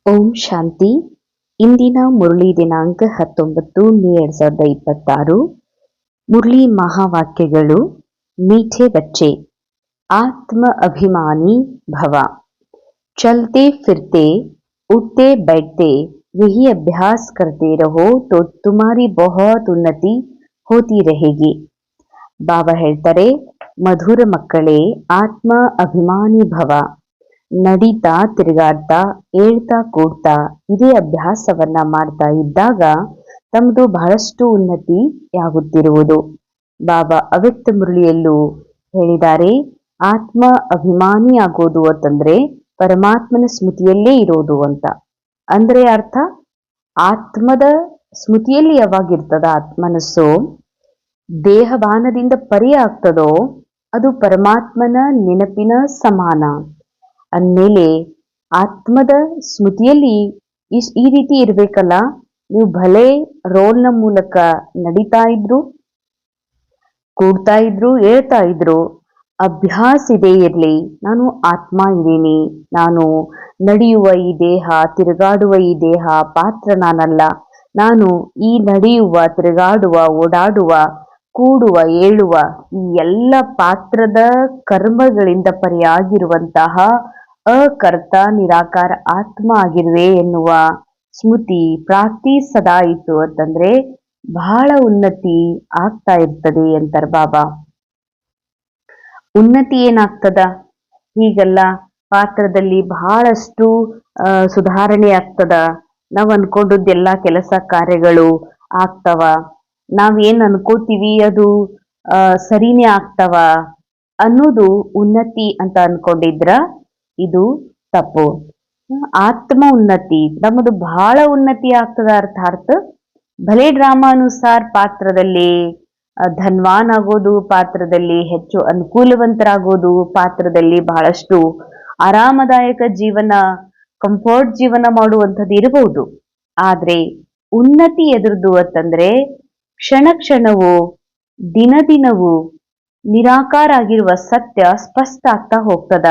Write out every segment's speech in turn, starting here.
ಓಂ ಶಾಂತಿ. ಇಂದಿನ ಮುರಳಿ ದಿನಾಂಕ 19 ಮೇ 2026. ಮುರಳಿ ಮಹಾವಾಕ್ಯಗಳು. मीठे बच्चे, आत्म अभिमानी भव। चलते फिरते उठते बैठते यही अभ्यास करते रहो तो तुम्हारी बहुत उन्नति होती रहेगी. ಬಾಬಾ ಹೇಳ್ತಾರೆ, ಮಧುರ ಮಕ್ಕಳೇ, ಆತ್ಮ ಅಭಿಮಾನಿ ಭವ. ನಡೀತಾ ತಿರುಗಾಡ್ತಾ ಏಳ್ತಾ ಕೂಡ್ತಾ ಇದೇ ಅಭ್ಯಾಸವನ್ನ ಮಾಡ್ತಾ ಇದ್ದಾಗ ತಮ್ಮದು ಬಹಳಷ್ಟು ಉನ್ನತಿಯಾಗುತ್ತಿರುವುದು. ಬಾಬಾ ಅವ್ಯಕ್ತ ಮುರಳಿಯಲ್ಲೂ ಹೇಳಿದ್ದಾರೆ, ಆತ್ಮ ಅಭಿಮಾನಿ ಆಗೋದು ಅಂತಂದ್ರೆ ಪರಮಾತ್ಮನ ಸ್ಮೃತಿಯಲ್ಲೇ ಇರೋದು ಅಂತ. ಅಂದ್ರೆ ಅರ್ಥ, ಆತ್ಮದ ಸ್ಮೃತಿಯಲ್ಲಿ ಯಾವಾಗಿರ್ತದ ಆತ್ಮನಸ್ಸು ದೇಹಭಾನದಿಂದ ಪರಿ ಆಗ್ತದೋ ಅದು ಪರಮಾತ್ಮನ ನೆನಪಿನ ಸಮಾನ. ಅಂದಮೇಲೆ ಆತ್ಮದ ಸ್ಮೃತಿಯಲ್ಲಿ ಈ ರೀತಿ ಇರ್ಬೇಕಲ್ಲ. ನೀವು ಭಲೆ ರೋಲ್ನ ಮೂಲಕ ನಡೀತಾ ಇದ್ರು, ಕೂಡ್ತಾ ಇದ್ರು, ಹೇಳ್ತಾ ಇದ್ರು, ಅಭ್ಯಾಸ ಇದೆ ಇರ್ಲಿ, ನಾನು ಆತ್ಮ ಇದ್ದೀನಿ, ನಾನು ನಡೆಯುವ ಈ ದೇಹ, ತಿರುಗಾಡುವ ಈ ದೇಹ ಪಾತ್ರ ನಾನಲ್ಲ, ನಾನು ಈ ನಡೆಯುವ, ತಿರುಗಾಡುವ, ಓಡಾಡುವ, ಕೂಡುವ, ಏಳುವ ಈ ಎಲ್ಲ ಪಾತ್ರದ ಕರ್ಮಗಳಿಂದ ಪರಿಯಾಗಿರುವಂತಹ ಅಕರ್ತ ನಿರಾಕಾರ ಆತ್ಮ ಆಗಿರುವೆ ಎನ್ನುವ ಸ್ಮೃತಿ ಪ್ರಾಪ್ತಿ ಸದಾ ಇತ್ತು ಅಂತಂದ್ರೆ ಬಹಳ ಉನ್ನತಿ ಆಗ್ತಾ ಇರ್ತದೆ ಅಂತಾರೆ ಬಾಬಾ. ಉನ್ನತಿ ಏನಾಗ್ತದ? ಹೀಗೆಲ್ಲ ಪಾತ್ರದಲ್ಲಿ ಬಹಳಷ್ಟು ಸುಧಾರಣೆ ಆಗ್ತದ. ನಾವು ಅನ್ಕೊಂಡದ್ದೆಲ್ಲ ಕೆಲಸ ಕಾರ್ಯಗಳು ಆಗ್ತವ. ನಾವೇನ್ ಅನ್ಕೋತೀವಿ ಅದು ಸರಿನೇ ಆಗ್ತವ ಅನ್ನೋದು ಉನ್ನತಿ ಅಂತ ಅನ್ಕೊಂಡಿದ್ರ ಇದು ತಪ್ಪು. ಆತ್ಮ ಉನ್ನತಿ ನಮ್ಮದು ಬಹಳ ಉನ್ನತಿ ಆಗ್ತದ. ಅರ್ಥಾತ್ ಭಲೆ ಡ್ರಾಮಾನುಸಾರ ಪಾತ್ರದಲ್ಲಿ ಧನ್ವಾನ್ ಆಗೋದು, ಪಾತ್ರದಲ್ಲಿ ಹೆಚ್ಚು ಅನುಕೂಲವಂತರಾಗೋದು, ಪಾತ್ರದಲ್ಲಿ ಬಹಳಷ್ಟು ಆರಾಮದಾಯಕ ಜೀವನ, ಕಂಫರ್ಟ್ ಜೀವನ ಮಾಡುವಂಥದ್ದು ಇರಬಹುದು. ಆದ್ರೆ ಉನ್ನತಿ ಎದುರ್ದು ಅಂತಂದ್ರೆ ಕ್ಷಣ ಕ್ಷಣವೂ ದಿನ ದಿನವೂ ನಿರಾಕಾರ ಆಗಿರುವ ಸತ್ಯ ಸ್ಪಷ್ಟ ಆಗ್ತಾ ಹೋಗ್ತದ.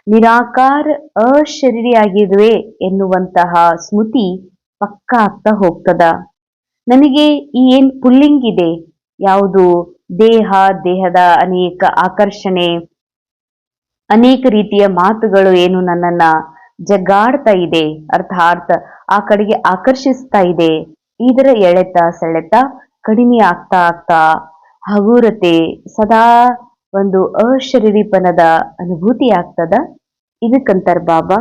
ನಿರಾಕಾರ ಅಶರೀರಿಯಾಗಿರುವೆ ಎನ್ನುವಂತಹ ಸ್ಮೃತಿ ಪಕ್ಕ ಆಗ್ತಾ ಹೋಗ್ತದ. ನನಗೆ ಈ ಏನ್ ಪುಲ್ಲಿಂಗ್ ಇದೆ, ಯಾವುದು ದೇಹ, ದೇಹದ ಅನೇಕ ಆಕರ್ಷಣೆ, ಅನೇಕ ರೀತಿಯ ಮಾತುಗಳು ಏನು ನನ್ನನ್ನ ಜಗಾಡ್ತಾ ಇದೆ, ಅರ್ಥಾತ್ ಆ ಕಡೆಗೆ ಆಕರ್ಷಿಸ್ತಾ ಇದೆ, ಇದರ ಎಳೆತ ಸೆಳೆತ ಕಡಿಮೆ ಆಗ್ತಾ ಆಗ್ತಾ ಹಗುರತೆ, ಸದಾ ಒಂದು ಅಶರೀರಿಪನದ ಅನುಭೂತಿ ಆಗ್ತದ. ಇದಕ್ಕಂತಾರ ಬಾಬಾ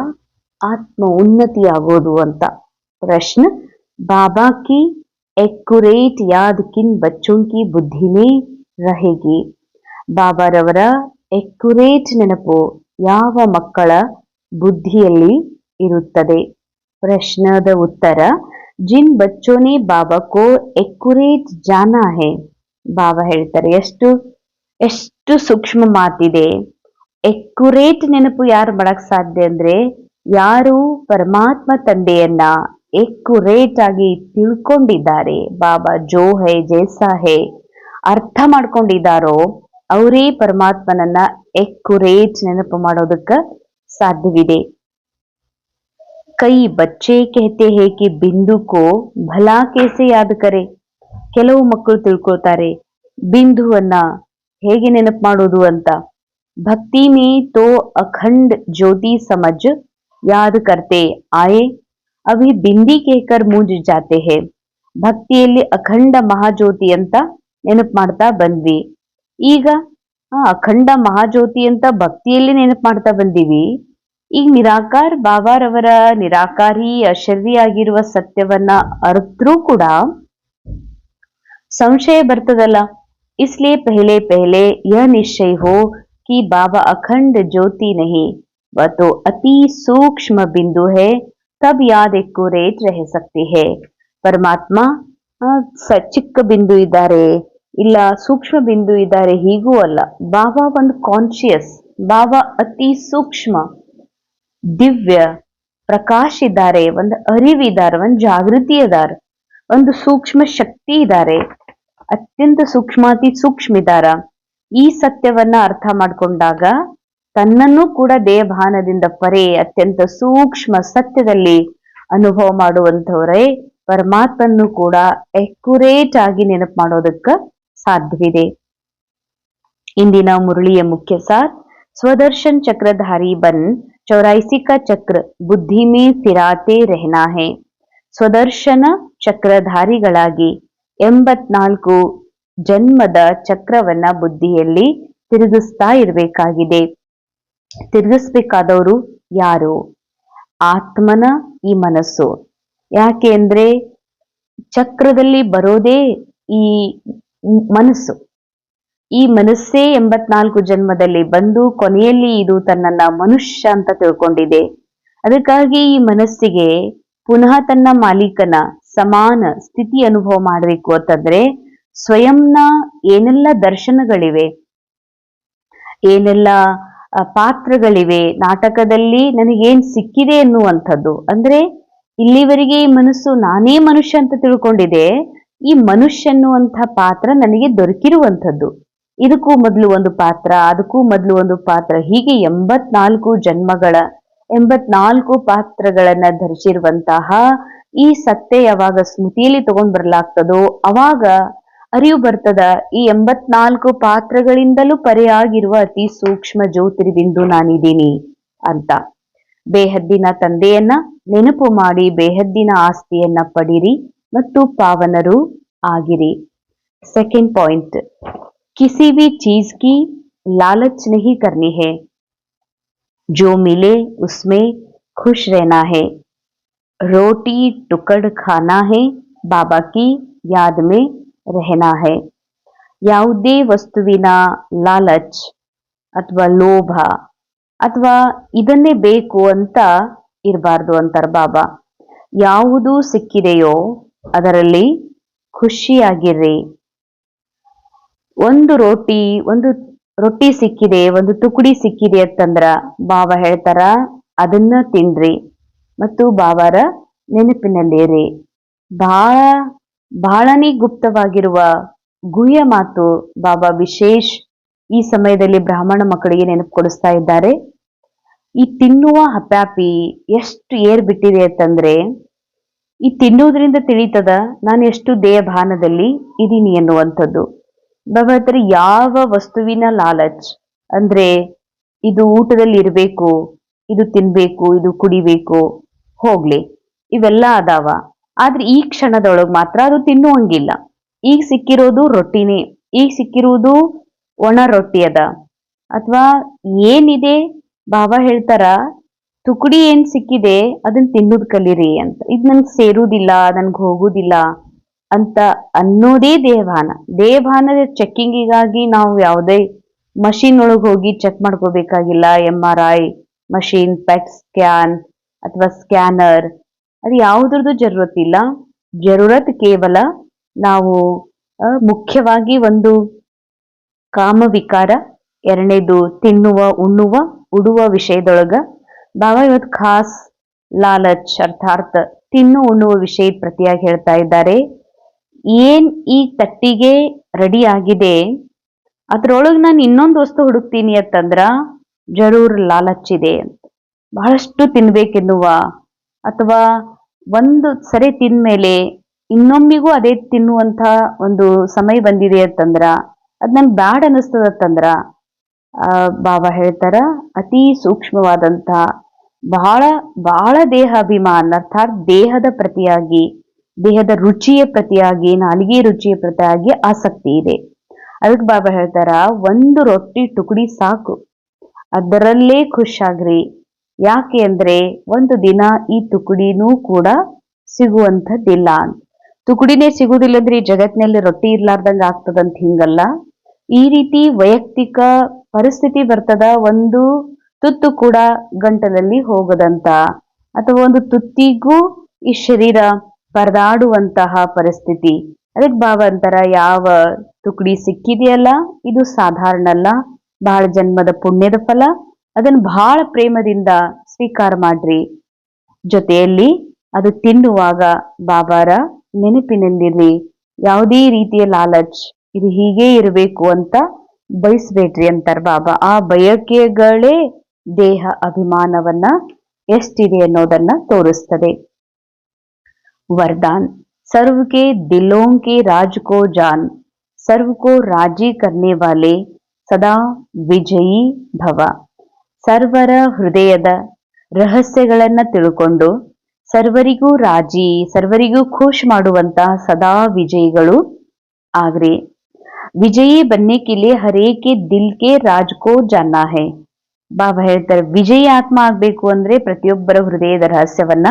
ಆತ್ಮ ಉನ್ನತಿ ಆಗೋದು ಅಂತ. ಪ್ರಶ್ನ, ಬಾಬಾ ಕಿ एक्यूरेट याद किन बच्चों की बुद्धि में रहेगी? ಬಾಬಾರವರ ಎಕ್ಯುರೇಟ್ ನೆನಪು ಯಾವ ಮಕ್ಕಳ ಬುದ್ಧಿಯಲ್ಲಿ ಇರುತ್ತದೆ? ಪ್ರಶ್ನದ ಉತ್ತರ, ಜಿನ್ ಬಚ್ಚೋನೆ ಬಾಬಾ ಕೋ ಎಕ್ಯುರೇಟ್ ಜಾನಾ ಹೇ. ಬಾಬಾ ಹೇಳ್ತಾರೆ, ಎಷ್ಟು ಸೂಕ್ಷ್ಮ ಮಾತಿದೆ. ಎಕ್ಯುರೇಟ್ ನೆನಪು ಯಾರು ಮಾಡಕ್ ಸಾಧ್ಯ ಅಂದ್ರೆ ಯಾರು ಪರಮಾತ್ಮ ತಂದೆಯನ್ನ ಎಕ್ಯುರೇಟ್ ಆಗಿ ತಿಳ್ಕೊಂಡಿದ್ದಾರೆ, ಬಾಬಾ ಜೋ ಹೇ ಜೈಸಾ ಹೇ ಅರ್ಥ ಮಾಡ್ಕೊಂಡಿದ್ದಾರೋ ಅವರೇ ಪರಮಾತ್ಮನನ್ನ ಎಕ್ಯುರೇಟ್ ನೆನಪು ಮಾಡೋದಕ್ಕ ಸಾಧ್ಯವಿದೆ. ಕೈ ಬಚ್ಚೆ कहते हैं कि बिंदु को भला कैसे याद करे. ಕೆಲವು ಮಕ್ಕಳು ತಿಳ್ಕೊಳ್ತಾರೆ ಬಿಂದುವನ್ನ ಹೇಗೆ ನೆನಪು ಮಾಡೋದು ಅಂತ. ಭಕ್ತಿ में तो अखंड ज्योति समझ याद करते आए, अभी बिंदी कहकर मूंझ जाते हैं. ಭಕ್ತಿಯಲ್ಲಿ ಅಖಂಡ ಮಹಾಜ್ಯೋತಿ ಅಂತ ನೆನಪು ಮಾಡ್ತಾ ಬಂದ್ವಿ. ಈಗ ಅಖಂಡ ಮಹಾಜ್ಯೋತಿ ಅಂತ ಭಕ್ತಿಯಲ್ಲಿ ನೆನಪು ಮಾಡ್ತಾ ಬಂದೀವಿ. ಈಗ ನಿರಾಕಾರ ಬಾಬಾರವರ ನಿರಾಕಾರಿ ಅಶರೀರಿಯಾಗಿರುವ ಸತ್ಯವನ್ನ ಅರ್ಥರೂ ಕೂಡ ಸಂಶಯ ಬರ್ತದಲ್ಲ. इसलिए पहले पहले यह निश्चय हो कि बाबा अखंड ज्योति नहीं, वह तो अति सूक्ष्म बिंदु है, तब याद एक्यूरेट रह सकती है. ಪರಮಾತ್ಮ ಚಿಕ್ಕ ಬಿಂದು ಇದ್ದಾರೆ, ಇಲ್ಲ ಸೂಕ್ಷ್ಮ ಬಿಂದು ಇದ್ದಾರೆ, ಹೀಗೂ ಅಲ್ಲ. ಬಾಬಾ ಒಂದು ಕಾನ್ಶಿಯಸ್, ಬಾಬಾ ಅತಿ ಸೂಕ್ಷ್ಮ ದಿವ್ಯ ಪ್ರಕಾಶ್ ಇದ್ದಾರೆ, ಒಂದು ಅರಿವಿದ್ದಾರೆ, ಒಂದು ಜಾಗೃತಿ ಇದ್ದಾರೆ, ಒಂದು ಸೂಕ್ಷ್ಮ ಶಕ್ತಿ ಇದ್ದಾರೆ, ಅತ್ಯಂತ ಸೂಕ್ಷ್ಮಾತಿ ಸೂಕ್ಷ್ಮ ಇದ್ದಾರ. ಈ ಸತ್ಯವನ್ನ ಅರ್ಥ ಮಾಡ್ಕೊಂಡಾಗ ತನ್ನನ್ನು ಕೂಡ ದೇಹಭಾನದಿಂದ ಪರೆ ಅತ್ಯಂತ ಸೂಕ್ಷ್ಮ ಸತ್ಯದಲ್ಲಿ ಅನುಭವ ಮಾಡುವಂಥವರೇ ಪರಮಾತ್ಮನ್ನು ಕೂಡ ಎಕ್ಯುರೇಟ್ ಆಗಿ ನೆನಪು ಮಾಡೋದಕ್ಕೆ ಸಾಧ್ಯವಿದೆ. ಇಂದಿನ ಮುರಳಿಯ ಮುಖ್ಯ ಸಾರ್, स्वदर्शन चक्रधारी बन 84 का चक्र बुद्धि में फिराते रहना है. ಸ್ವದರ್ಶನ ಚಕ್ರಧಾರಿಗಳಾಗಿ 84 ಜನ್ಮದ ಚಕ್ರವನ್ನ ಬುದ್ಧಿಯಲ್ಲಿ ತಿರುಗಿಸ್ತಾ ಇರಬೇಕಾಗಿದೆ. ತಿರುಗಿಸ್ಬೇಕಾದವರು ಯಾರು? ಆತ್ಮನ ಈ ಮನಸ್ಸು. ಯಾಕೆ ಅಂದ್ರೆ ಚಕ್ರದಲ್ಲಿ ಬರೋದೇ ಈ ಮನಸ್ಸು. ಈ ಮನಸ್ಸೇ 84 ಜನ್ಮದಲ್ಲಿ ಬಂದು ಕೊನೆಯಲ್ಲಿ ಇದು ತನ್ನನ್ನ ಮನುಷ್ಯ ಅಂತ ತಿಳ್ಕೊಂಡಿದೆ. ಅದಕ್ಕಾಗಿ ಈ ಮನಸ್ಸಿಗೆ ಪುನಃ ತನ್ನ ಮಾಲೀಕನ ಸಮಾನ ಸ್ಥಿತಿ ಅನುಭವ ಮಾಡಬೇಕು ಅಂತಂದ್ರೆ ಸ್ವಯಂನ ಏನೆಲ್ಲ ದರ್ಶನಗಳಿವೆ, ಏನೆಲ್ಲ ಪಾತ್ರಗಳಿವೆ, ನಾಟಕದಲ್ಲಿ ನನಗೇನ್ ಸಿಕ್ಕಿದೆ ಎನ್ನುವಂಥದ್ದು. ಅಂದ್ರೆ ಇಲ್ಲಿವರೆಗೆ ಈ ಮನಸ್ಸು ನಾನೇ ಮನುಷ್ಯ ಅಂತ ತಿಳ್ಕೊಂಡಿದೆ, ಈ ಮನುಷ್ಯ ಎನ್ನುವಂಥ ಪಾತ್ರ ನನಗೆ ದೊರಕಿರುವಂಥದ್ದು. ಇದಕ್ಕೂ ಮೊದಲು ಒಂದು ಪಾತ್ರ, ಅದಕ್ಕೂ ಮೊದಲು ಒಂದು ಪಾತ್ರ, ಹೀಗೆ 84 ಜನ್ಮಗಳ 84 ಪಾತ್ರಗಳನ್ನ ಧರಿಸಿರುವಂತಹ ಈ ಸತ್ಯ ಯಾವಾಗ ಸ್ಮೃತಿಯಲ್ಲಿ ತಗೊಂಡ್ ಬರ್ಲಾಗ್ತದೋ ಅವಾಗ ಅರಿವು ಬರ್ತದ ಈ 84 ಪಾತ್ರಗಳಿಂದಲೂ ಪರೆಯಾಗಿರುವ ಅತಿ ಸೂಕ್ಷ್ಮ ಜ್ಯೋತಿರ್ಬಿಂದು ನಾನಿದ್ದೀನಿ ಅಂತ. ಬೇಹದ್ದಿನ ತಂದೆಯನ್ನ ನೆನಪು ಮಾಡಿ ಬೇಹದ್ದಿನ ಆಸ್ತಿಯನ್ನ ಪಡಿರಿ ಮತ್ತು ಪಾವನರು ಆಗಿರಿ. ಸೆಕೆಂಡ್ ಪಾಯಿಂಟ್, किसी भी चीज की लालच नहीं करनी है, जो मिले उसमें खुश रहना है. रोटी टुकड़ खाना है, बाबा की याद में रहना है. ಯಾವುದೇ ವಸ್ತುವಿನ ಲಾಲಚ್ ಅಥವಾ ಲೋಭ ಅಥವಾ ಇದನ್ನೇ ಬೇಕು ಅಂತ ಇರಬಾರ್ದು ಅಂತಾರ ಬಾಬಾ. ಯಾವುದು ಸಿಕ್ಕಿದೆಯೋ ಅದರಲ್ಲಿ ಖುಷಿಯಾಗಿರ್ರಿ. ಒಂದು ರೊಟ್ಟಿ ಸಿಕ್ಕಿದೆ, ಒಂದು ತುಕಡಿ ಸಿಕ್ಕಿದೆ ಅಂತಂದ್ರ ಬಾಬಾ ಹೇಳ್ತಾರ ಅದನ್ನ ತಿನ್ರಿ ಮತ್ತು ಬಾಬಾರ ನೆನಪಿನಲ್ಲಿರಿ. ಬಹಳನೇ ಗುಪ್ತವಾಗಿರುವ ಗುಹ್ಯ ಮಾತು ಬಾಬಾ ವಿಶೇಷ ಈ ಸಮಯದಲ್ಲಿ ಬ್ರಾಹ್ಮಣ ಮಕ್ಕಳಿಗೆ ನೆನಪು ಕೊಡಿಸ್ತಾ ಇದ್ದಾರೆ. ಈ ತಿನ್ನುವ ಹಪ್ಯಾಪಿ ಎಷ್ಟು ಏರ್ ಬಿಟ್ಟಿದೆ ಅಂತಂದ್ರೆ ಈ ತಿನ್ನುವುದರಿಂದ ತಿಳಿತದ ನಾನು ಎಷ್ಟು ದೇಹಭಾನದಲ್ಲಿ ಇದೀನಿ ಎನ್ನುವಂಥದ್ದು. ಬಾಬಾ ಹತ್ರ ಯಾವ ವಸ್ತುವಿನ ಲಾಲಚ್ ಅಂದ್ರೆ ಇದು ಊಟದಲ್ಲಿ ಇರಬೇಕು, ಇದು ತಿನ್ಬೇಕು, ಇದು ಕುಡಿಬೇಕು, ಹೋಗ್ಲಿ ಇವೆಲ್ಲ ಅದಾವ. ಆದ್ರೆ ಈ ಕ್ಷಣದೊಳಗ್ ಮಾತ್ರ ಅದು ತಿನ್ನುವಂಗಿಲ್ಲ. ಈಗ ಸಿಕ್ಕಿರೋದು ರೊಟ್ಟಿನೇ, ಈಗ ಸಿಕ್ಕಿರುವುದು ಒಣ ರೊಟ್ಟಿ ಅದ ಅಥವಾ ಏನಿದೆ. ಬಾಬಾ ಹೇಳ್ತಾರ ತುಕಡಿ ಏನ್ ಸಿಕ್ಕಿದೆ ಅದನ್ನ ತಿನ್ನೋದ್ ಕಲೀರಿ ಅಂತ. ಇದ್ ನನ್ಗೆ ಸೇರುವುದಿಲ್ಲ, ನನ್ಗೆ ಹೋಗುದಿಲ್ಲ ಅಂತ ಅನ್ನೋದೇ ದೇಹಭಾನದ ಚೆಕ್ಕಿಂಗಿಗಾಗಿ ನಾವು ಯಾವುದೇ ಮಷೀನ್ ಒಳಗೆ ಹೋಗಿ ಚೆಕ್ ಮಾಡ್ಕೋಬೇಕಾಗಿಲ್ಲ. MRI ಮಷೀನ್, ಪೆಟ್ ಸ್ಕ್ಯಾನ್ ಅಥವಾ ಸ್ಕ್ಯಾನರ್, ಅದು ಯಾವುದ್ರದ್ದು ಜರೂರತ್ ಇಲ್ಲ. ಜರೂರತ್ ಕೇವಲ ನಾವು ಮುಖ್ಯವಾಗಿ ಒಂದು ಕಾಮವಿಕಾರ, ಎರಡನೇದು ತಿನ್ನುವ ಉಣ್ಣುವ ಉಡುವ ವಿಷಯದೊಳಗ ಬಾಬಾ ಇವತ್ತು ಖಾಸ್ ಲಾಲಚ್ ಅರ್ಥಾತ್ ತಿನ್ನು ಉಣ್ಣುವ ವಿಷಯದ ಪ್ರತಿಯಾಗಿ ಹೇಳ್ತಾ ಇದ್ದಾರೆ. ಏನ್ ಈ ತಟ್ಟಿಗೆ ರೆಡಿ ಆಗಿದೆ ಅದ್ರೊಳಗ್ ನಾನು ಇನ್ನೊಂದು ವಸ್ತು ಹುಡುಕ್ತೀನಿ ಅಂತಂದ್ರ ಜರೂರ್ ಲಾಲಚ್ ಇದೆ. ಬಹಳಷ್ಟು ತಿನ್ಬೇಕೆನ್ನುವ ಅಥವಾ ಒಂದು ಸರಿ ತಿಂದ್ಮೇಲೆ ಇನ್ನೊಮ್ಮಿಗೂ ಅದೇ ತಿನ್ನುವಂತ ಒಂದು ಸಮಯ ಬಂದಿದೆ ಅಂತಂದ್ರ ಅದ್ ನನ್ ಬ್ಯಾಡ್ ಅನ್ನಿಸ್ತದತ್ತಂದ್ರ ಬಾಬಾ ಹೇಳ್ತಾರ ಅತಿ ಸೂಕ್ಷ್ಮವಾದಂತ ಬಹಳ ಬಹಳ ದೇಹ ಅಭಿಮಾನ ಅರ್ಥಾತ್ ದೇಹದ ಪ್ರತಿಯಾಗಿ, ದೇಹದ ರುಚಿಯ ಪ್ರತಿಯಾಗಿ, ನಾಲಿಗೆ ರುಚಿಯ ಪ್ರತಿಯಾಗಿ ಆಸಕ್ತಿ ಇದೆ. ಅದಕ್ಕೆ ಬಾಬಾ ಹೇಳ್ತಾರ ಒಂದು ರೊಟ್ಟಿ ಟುಕಡಿ ಸಾಕು, ಅದರಲ್ಲೇ ಖುಷಾಗ್ರಿ. ಯಾಕೆ ಅಂದ್ರೆ ಒಂದು ದಿನ ಈ ತುಕಡಿನೂ ಕೂಡ ಸಿಗುವಂಥದ್ದಿಲ್ಲ. ತುಕಡಿನೇ ಸಿಗುದಿಲ್ಲ ಅಂದ್ರೆ ಈ ಜಗತ್ತಿನಲ್ಲಿ ರೊಟ್ಟಿ ಇರ್ಲಾರ್ದಂಗ ಆಗ್ತದಂತ ಹಿಂಗಲ್ಲ. ಈ ರೀತಿ ವೈಯಕ್ತಿಕ ಪರಿಸ್ಥಿತಿ ಬರ್ತದ. ಒಂದು ತುತ್ತು ಕೂಡ ಗಂಟಲಲ್ಲಿ ಹೋಗದಂತ ಅಥವಾ ಒಂದು ತುತ್ತಿಗೂ ಈ ಶರೀರ ಪರದಾಡುವಂತಹ ಪರಿಸ್ಥಿತಿ. ಅದಕ್ಕೆ ಬಾಬಾ ಅಂತಾರ ಯಾವ ತುಕಡಿ ಸಿಕ್ಕಿದೆಯಲ್ಲ ಇದು ಸಾಧಾರಣ ಅಲ್ಲ, ಬಹಳ ಜನ್ಮದ ಪುಣ್ಯದ ಫಲ. ಅದನ್ನು ಬಹಳ ಪ್ರೇಮದಿಂದ ಸ್ವೀಕಾರ ಮಾಡ್ರಿ. ಜೊತೆಯಲ್ಲಿ ಅದು ತಿನ್ನುವಾಗ ಬಾಬಾರ ನೆನಪಿನಲ್ಲಿರ್ರಿ. ಯಾವುದೇ ರೀತಿಯ ಲಾಲಚ್ ಇದು ಹೀಗೆ ಇರಬೇಕು ಅಂತ ಬಯಸ್ಬೇಡ್ರಿ ಅಂತಾರ ಬಾಬಾ. ಆ ಬಯಕೆಗಳೇ ದೇಹ ಅಭಿಮಾನವನ್ನ ಎಷ್ಟಿದೆ ಅನ್ನೋದನ್ನ ತೋರಿಸ್ತದೆ. वरदान सर्व के दिलों के राज को जान सर्व को राजी करने वाले ಸದಾ ವಿಜಯೀ ಭವ. ಸರ್ವರ ಹೃದಯದ ರಹಸ್ಯಗಳನ್ನ ತಿಳ್ಕೊಂಡು ಸರ್ವರಿಗೂ ರಾಜಿ, ಸರ್ವರಿಗೂ ಖುಷ್ ಮಾಡುವಂತ ಸದಾ ವಿಜಯಿಗಳು ಆಗ್ರಿ. ವಿಜಯಿ ಬನ್ನೆ ಕೆ ಲಿಯೆ ಹರೇಕೆ ದಿಲ್ ಕೆ ರಾಜ್ ಕೋ ಜಾನಾ ಹೈ. ಬಾಬಾ ಹೇಳ್ತಾರೆ, ವಿಜಯಿ ಆತ್ಮ ಆಗ್ಬೇಕು ಅಂದ್ರೆ ಪ್ರತಿಯೊಬ್ಬರ ಹೃದಯದ ರಹಸ್ಯವನ್ನ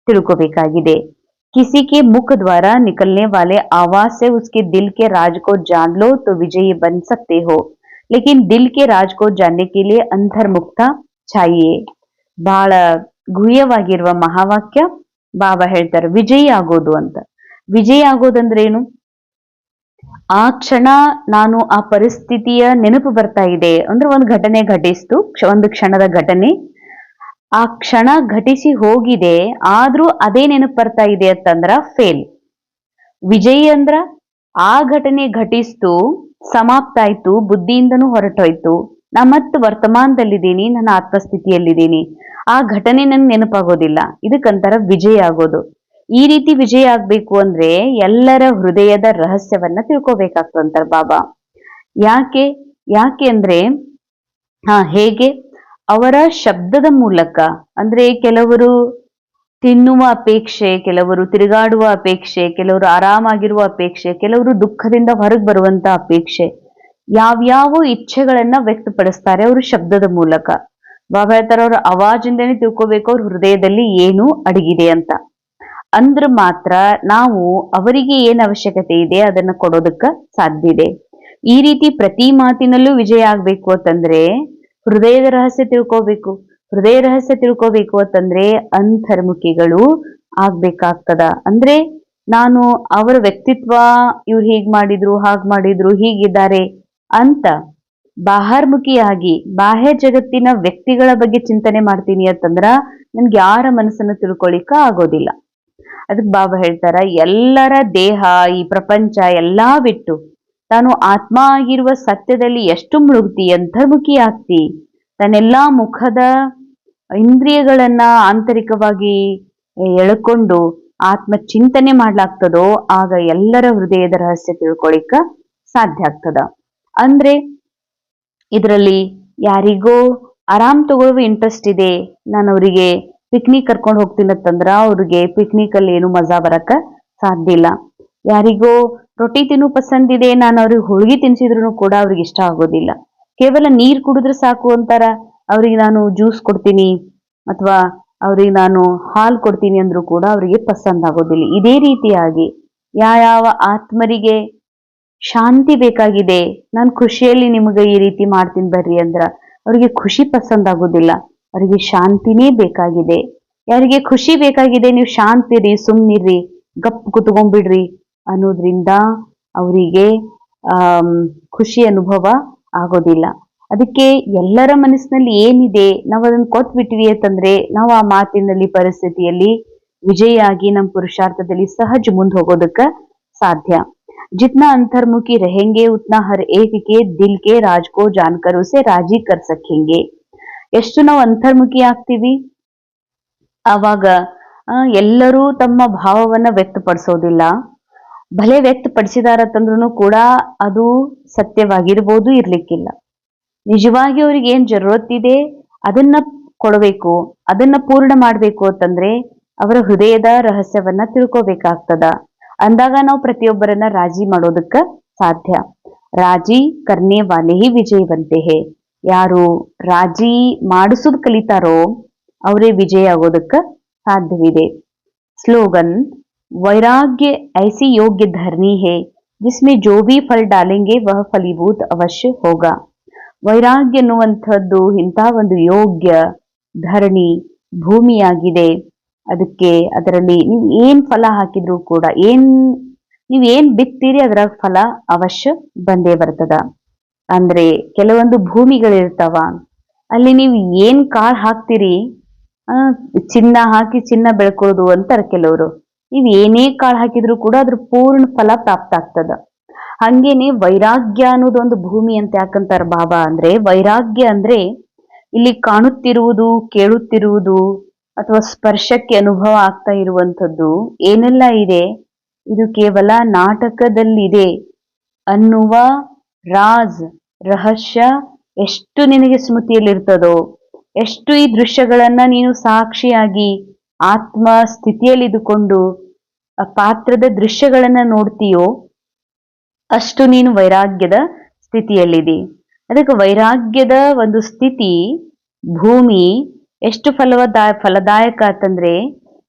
ತಿಳ್ಕೋಬೇಕಾಗಿದೆ. किसी के मुख द्वारा निकलने वाले आवाज से उसके दिल के राज को जान लो तो विजयी बन सकते हो, लेकिन दिल के राज को जानने के लिए ಅಂತರ್ಮುಕ್ತ चाहिए. ಬಹಳ ಗುಹ್ಯವಾಗಿರುವ ಮಹಾವಾಕ್ಯ. ಬಾಬಾ ಹೇಳ್ತಾರೆ ವಿಜಯಿ ಆಗೋದು ಅಂತ. ವಿಜಯಿ ಆಗೋದಂದ್ರೆ ಏನು? ಆ ಕ್ಷಣ ನಾನು ಆ ಪರಿಸ್ಥಿತಿಯ ನೆನಪು ಬರ್ತಾ ಇದೆ ಅಂದ್ರೆ ಒಂದು ಘಟನೆ ಘಟಿಸ್ತು, ಒಂದು ಕ್ಷಣದ ಘಟನೆ, ಆ ಕ್ಷಣ ಘಟಿಸಿ ಹೋಗಿದೆ, ಆದ್ರೂ ಅದೇ ನೆನಪು ಬರ್ತಾ ಇದೆ ಅಂತಂದ್ರ ಫೇಲ್. ವಿಜಯಿ ಅಂದ್ರ ಆ ಘಟನೆ ಘಟಿಸ್ತು, ಸಮಾಪ್ತ ಆಯ್ತು, ಬುದ್ಧಿಯಿಂದನೂ ಹೊರಟೋಯ್ತು, ನಾ ಮತ್ತೆ ವರ್ತಮಾನದಲ್ಲಿದ್ದೀನಿ, ನನ್ನ ಆತ್ಮಸ್ಥಿತಿಯಲ್ಲಿದ್ದೀನಿ, ಆ ಘಟನೆ ನನ್ಗೆ ನೆನಪಾಗೋದಿಲ್ಲ. ಇದಕ್ಕಂತಾರ ವಿಜಯ ಆಗೋದು. ಈ ರೀತಿ ವಿಜಯ ಆಗ್ಬೇಕು ಅಂದ್ರೆ ಎಲ್ಲರ ಹೃದಯದ ರಹಸ್ಯವನ್ನ ತಿಳ್ಕೋಬೇಕಾಗ್ತಂತಾರ ಬಾಬಾ. ಯಾಕೆ ಯಾಕೆ ಅಂದ್ರೆ ಹೇಗೆ? ಅವರ ಶಬ್ದದ ಮೂಲಕ. ಅಂದ್ರೆ ಕೆಲವರು ತಿನ್ನುವ ಅಪೇಕ್ಷೆ, ಕೆಲವರು ತಿರುಗಾಡುವ ಅಪೇಕ್ಷೆ, ಕೆಲವರು ಆರಾಮಾಗಿರುವ ಅಪೇಕ್ಷೆ, ಕೆಲವರು ದುಃಖದಿಂದ ಹೊರಗೆ ಬರುವಂತ ಅಪೇಕ್ಷೆ, ಯಾವ್ಯಾವ ಇಚ್ಛೆಗಳನ್ನ ವ್ಯಕ್ತಪಡಿಸ್ತಾರೆ ಅವರು ಶಬ್ದದ ಮೂಲಕ. ಬಾಬಾ ಹೇಳ್ತಾರೆ ಅವ್ರ ಅವಾಜಿಂದನೇ ತಿಳ್ಕೋಬೇಕು ಅವ್ರ ಹೃದಯದಲ್ಲಿ ಏನು ಅಡಗಿದೆ ಅಂತ. ಅಂದ್ರ ಮಾತ್ರ ನಾವು ಅವರಿಗೆ ಏನ್ ಅವಶ್ಯಕತೆ ಇದೆ ಅದನ್ನ ಕೊಡೋದಕ್ಕ ಸಾಧ್ಯ ಇದೆ. ಈ ರೀತಿ ಪ್ರತಿ ಮಾತಿನಲ್ಲೂ ವಿಜಯ ಆಗ್ಬೇಕು ಅಂತಂದ್ರೆ ಹೃದಯದ ರಹಸ್ಯ ತಿಳ್ಕೋಬೇಕು. ಹೃದಯ ರಹಸ್ಯ ತಿಳ್ಕೋಬೇಕು ಅಂತಂದ್ರೆ ಅಂತರ್ಮುಖಿಗಳು ಆಗ್ಬೇಕಾಗ್ತದ. ಅಂದ್ರೆ ನಾನು ಅವರ ವ್ಯಕ್ತಿತ್ವ, ಇವ್ರು ಹೀಗ್ ಮಾಡಿದ್ರು, ಹಾಗ್ ಮಾಡಿದ್ರು, ಹೀಗಿದ್ದಾರೆ ಅಂತ ಬಾಹರ್ಮುಖಿಯಾಗಿ ಬಾಹ್ಯ ಜಗತ್ತಿನ ವ್ಯಕ್ತಿಗಳ ಬಗ್ಗೆ ಚಿಂತನೆ ಮಾಡ್ತೀನಿ ಅಂತಂದ್ರ ನನ್ಗೆ ಯಾರ ಮನಸ್ಸನ್ನು ತಿಳ್ಕೊಳಿಕ ಆಗೋದಿಲ್ಲ. ಅದಕ್ಕೆ ಬಾಬಾ ಹೇಳ್ತಾರ ಎಲ್ಲರ ದೇಹ, ಈ ಪ್ರಪಂಚ ಎಲ್ಲಾ ಬಿಟ್ಟು ತಾನು ಆತ್ಮ ಆಗಿರುವ ಸತ್ಯದಲ್ಲಿ ಎಷ್ಟು ಮುಳುಗ್ತಿ, ಅಂತರ್ಮುಖಿ ಆಗ್ತಿ, ತನ್ನೆಲ್ಲಾ ಮುಖದ ಇಂದ್ರಿಯಗಳನ್ನ ಆಂತರಿಕವಾಗಿ ಎಳ್ಕೊಂಡು ಆತ್ಮ ಚಿಂತನೆ ಮಾಡ್ಲಾಗ್ತದೋ ಆಗ ಎಲ್ಲರ ಹೃದಯದ ರಹಸ್ಯ ತಿಳ್ಕೊಳಿಕ ಸಾಧ್ಯ ಆಗ್ತದ. ಅಂದ್ರೆ ಇದರಲ್ಲಿ ಯಾರಿಗೋ ಆರಾಮ್ ತಗೊಳ್ಳುವ ಇಂಟ್ರೆಸ್ಟ್ ಇದೆ, ನಾನು ಅವರಿಗೆ ಪಿಕ್ನಿಕ್ ಕರ್ಕೊಂಡು ಹೋಗ್ತೀನಂತಂದ್ರ ಅವ್ರಿಗೆ ಪಿಕ್ನಿಕ್ ಅಲ್ಲಿ ಏನು ಮಜಾ ಬರಕ ಸಾಧ್ಯ ಇಲ್ಲ. ಯಾರಿಗೋ ರೊಟ್ಟಿ ತಿನ್ನು ಪಸಂದಿದೆ, ನಾನು ಅವ್ರಿಗೆ ಹೋಳಿಗೆ ತಿನ್ಸಿದ್ರು ಕೂಡ ಅವ್ರಿಗೆ ಇಷ್ಟ ಆಗೋದಿಲ್ಲ. ಕೇವಲ ನೀರ್ ಕುಡಿದ್ರೆ ಸಾಕು ಅಂತಾರ, ಅವ್ರಿಗೆ ನಾನು ಜ್ಯೂಸ್ ಕೊಡ್ತೀನಿ ಅಥವಾ ಅವ್ರಿಗೆ ನಾನು ಹಾಲು ಕೊಡ್ತೀನಿ ಅಂದ್ರೂ ಕೂಡ ಅವರಿಗೆ ಪಸಂದ್ ಆಗೋದಿಲ್ಲ. ಇದೇ ರೀತಿಯಾಗಿ ಯಾವ ಆತ್ಮರಿಗೆ ಶಾಂತಿ ಬೇಕಾಗಿದೆ, ನಾನು ಖುಷಿಯಲ್ಲಿ ನಿಮಗೆ ಈ ರೀತಿ ಮಾಡ್ತೀನಿ ಬರ್ರಿ ಅಂದ್ರ ಅವ್ರಿಗೆ ಖುಷಿ ಪಸಂದ್ ಆಗೋದಿಲ್ಲ, ಅವರಿಗೆ ಶಾಂತಿನೇ ಬೇಕಾಗಿದೆ. ಯಾರಿಗೆ ಖುಷಿ ಬೇಕಾಗಿದೆ, ನೀವು ಶಾಂತಿರಿ, ಸುಮ್ನಿರ್ರಿ, ಗಪ್ ಕುತ್ಕೊಂಡ್ಬಿಡ್ರಿ ಅನ್ನೋದ್ರಿಂದ ಅವರಿಗೆ ಖುಷಿ ಅನುಭವ ಆಗೋದಿಲ್ಲ. ಅದಕ್ಕೆ ಎಲ್ಲರ ಮನಸ್ಸಿನಲ್ಲಿ ಏನಿದೆ ನಾವು ಅದನ್ನ ಕೊಟ್ಬಿಟ್ಟಿವಿ ಅಂತಂದ್ರೆ ನಾವು ಆ ಮಾತಿನಲ್ಲಿ ಪರಿಸ್ಥಿತಿಯಲ್ಲಿ ವಿಜಯಿಯಾಗಿ ನಮ್ಮ ಪುರುಷಾರ್ಥದಲ್ಲಿ ಸಹಜ ಮುಂದೆ ಹೋಗೋದಕ್ಕ ಸಾಧ್ಯ. जितना अंतर्मुखी रहेंगे उतना हर एक के दिल के राज को जानकर उसे राजी कर सकेंगे. ಎಷ್ಟು ನಾವು ಅಂತರ್ಮುಖಿ ಆಗ್ತೀವಿ ಆವಾಗ ಎಲ್ಲರೂ ತಮ್ಮ ಭಾವವನ್ನ ವ್ಯಕ್ತಪಡಿಸೋದಿಲ್ಲ. ಭಲೆ ವ್ಯಕ್ತಪಡಿಸಿದಾರತ್ತಂದ್ರೂ ಕೂಡ ಅದು ಸತ್ಯವಾಗಿರ್ಬೋದು, ಇರ್ಲಿಕ್ಕಿಲ್ಲ. ನಿಜವಾಗಿ ಅವ್ರಿಗೆ ಏನ್ ಜರೂರತ್ತಿದೆ ಅದನ್ನ ಕೊಡಬೇಕು, ಅದನ್ನ ಪೂರ್ಣ ಮಾಡ್ಬೇಕು ಅಂತಂದ್ರೆ ಅವರ ಹೃದಯದ ರಹಸ್ಯವನ್ನ ತಿಳ್ಕೋಬೇಕಾಗ್ತದ. ಅಂದಾಗ ನಾವು ಪ್ರತಿಯೊಬ್ಬರನ್ನ ರಾಜಿ ಮಾಡೋದಕ್ಕ ಸಾಧ್ಯ. ರಾಜಿ ಕರ್ನೆ ವಾಲೆ ಹಿ ವಿಜಯವಂತೆ ಹೇ. ಯಾರು ರಾಜಿ ಮಾಡಿಸೋದ್ ಕಲಿತಾರೋ ಅವರೇ ವಿಜಯ ಆಗೋದಕ್ಕ ಸಾಧ್ಯವಿದೆ. ಸ್ಲೋಗನ್ ವೈರಾಗ್ಯ ಐಸಿ ಯೋಗ್ಯ ಧರಣಿ ಹೇ ಜಿಸ್ಮೆ ಜೋ ಭಿ ಫಲ್ ಡಾಲೆಂಗೆ ವಹ ಫಲೀಭೂತ್ ಅವಶ್ಯ ಹೋಗ. ವೈರಾಗ್ಯ ಎನ್ನುವಂಥದ್ದು ಇಂಥ ಒಂದು ಯೋಗ್ಯ ಧರಣಿ ಭೂಮಿಯಾಗಿದೆ. ಅದಕ್ಕೆ ಅದರಲ್ಲಿ ನೀವು ಏನ್ ಫಲ ಹಾಕಿದ್ರು ಕೂಡ ನೀವ್ ಏನ್ ಬಿತ್ತೀರಿ ಅದರ ಫಲ ಅವಶ್ಯ ಬಂದೇ ಬರ್ತದ. ಅಂದ್ರೆ ಕೆಲವೊಂದು ಭೂಮಿಗಳಿರ್ತಾವ, ಅಲ್ಲಿ ನೀವು ಏನ್ ಕಾಳು ಹಾಕ್ತಿರಿ, ಚಿನ್ನ ಹಾಕಿ ಚಿನ್ನ ಬೆಳ್ಕೊಳ್ಳೋದು ಅಂತಾರ ಕೆಲವರು. ನೀವ್ ಏನೇ ಕಾಳು ಹಾಕಿದ್ರು ಕೂಡ ಅದ್ರ ಪೂರ್ಣ ಫಲ ಪ್ರಾಪ್ತ ಆಗ್ತದ. ಹಂಗೇನೆ ವೈರಾಗ್ಯ ಅನ್ನೋದೊಂದು ಭೂಮಿ ಅಂತ ಯಾಕಂತಾರ ಬಾಬಾ ಅಂದ್ರೆ, ವೈರಾಗ್ಯ ಅಂದ್ರೆ ಇಲ್ಲಿ ಕಾಣುತ್ತಿರುವುದು, ಕೇಳುತ್ತಿರುವುದು ಅಥವಾ ಸ್ಪರ್ಶಕ್ಕೆ ಅನುಭವ ಆಗ್ತಾ ಇರುವಂಥದ್ದು ಏನೆಲ್ಲ ಇದೆ, ಇದು ಕೇವಲ ನಾಟಕದಲ್ಲಿದೆ ಅನ್ನುವ ರಾಜ್ ರಹಸ್ಯ ಎಷ್ಟು ನಿನಗೆ ಸ್ಮೃತಿಯಲ್ಲಿರ್ತದೋ, ಎಷ್ಟು ಈ ದೃಶ್ಯಗಳನ್ನ ನೀನು ಸಾಕ್ಷಿಯಾಗಿ ಆತ್ಮ ಸ್ಥಿತಿಯಲ್ಲಿ ಇದ್ದುಕೊಂಡು ಆ ಪಾತ್ರದ ದೃಶ್ಯಗಳನ್ನ ನೋಡ್ತೀಯೋ, ಅಷ್ಟು ನೀನು ವೈರಾಗ್ಯದ ಸ್ಥಿತಿಯಲ್ಲಿದೆ. ಅದಕ್ಕೆ ವೈರಾಗ್ಯದ ಒಂದು ಸ್ಥಿತಿ ಭೂಮಿ ಎಷ್ಟು ಫಲದಾಯಕ ಅಂತಂದ್ರೆ,